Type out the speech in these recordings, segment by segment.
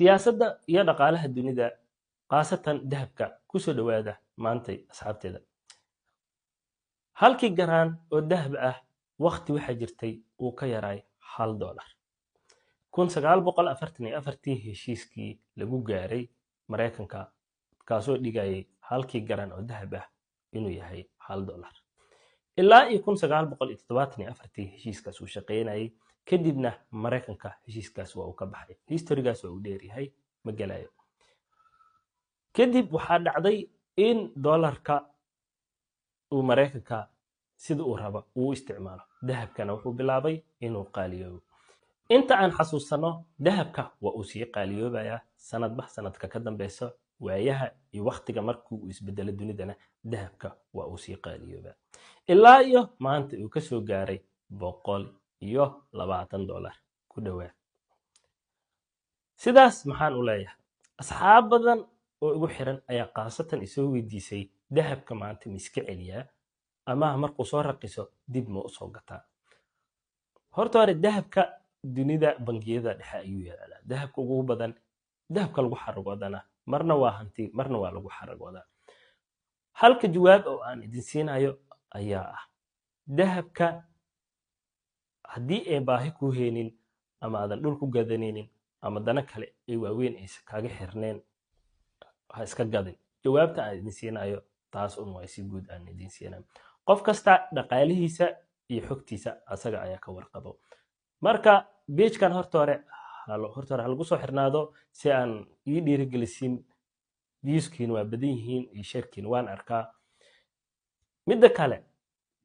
siyaasadda iyo dhaqaalaha dunida khaasatan dahabka kusoo dhawaada maantay asxaabteeda halkii garaan oo dahab ah waqti waxa jirtay uu ka yaray $1 1944 heshiiskii lagu gaaray Mareykanka kaasoo dhigayay halkii garaan oo dahab ah inuu yahay $1 ilaa 1974 heshiiskaas uu shaqeynayay kadibna Mareykanka heshiiskaas waa uu ka baxay historygaas waa uu dheeryahay ma galayo kadib waxaa dhacday in dollarka uu Mareykanka sida uu rabo uu isticmaalo dahabkana wuxuu bilaabay inuu qaaliyoobo inta aan xasuusano dahabka waa uu sii qaaliyoobaya sanadba sanadka ka dambayso waayaha iyo waqtiga markuu uu isbedelo dunidana dahabka waa uu sii qaaliyoobaa ilaa iyo maanta uu ka soo gaaray $120 ku dhawaad sidaas maxaan u leeyahay asxaab badan oo igu xiran ayaa qaasatan isoo weydiisay dahabka maanta ma iska celiyaa ama markuu soo raqiso dib ma u soo gataa horta hore dahabka dunida bangiyada dhexe ayuu yaalaa dahabka ugu badan dahabka lagu xaragoodana marna waa hanti marna waa lagu xaragoodaa halka jawaab oo aan idin siinayo ayaa ah dahabka haddii ay baahi ku heenin ama aadan dhul ku gadanaynin ama dana kale ay waaweyn aysan kaaga xirneen ha iska gadin jawaabta aan idin siinayo taas un waa si guud aan idin siinayo qof kasta dhaqaalihiisa iyo xogtiisa asaga ayaa ka warqabo marka page-kan horta hore lagu soo xirnaado si aan ii dhiirigelisin viewskiina waa badan yihiin iyo sharekiina waan arkaa midda kale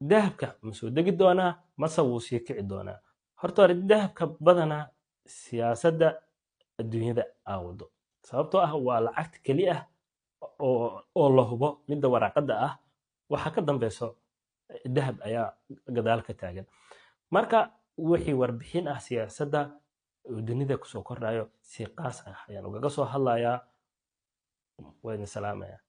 dahabka ma soo degi doonaa mase wuu sii kici doonaa horta hore dahabka badanaa siyaasadda adduunyada aawado sababtoo ah waa lacagta keli ah oo la hubo midda waraaqada ah waxa ka dambayso dahab ayaa gadaal ka taagan marka wixii warbixin ah siyaasadda dunida kusoo kordhayo si qaas ah ayaan ugaga soo hadlayaa waan salaamayaa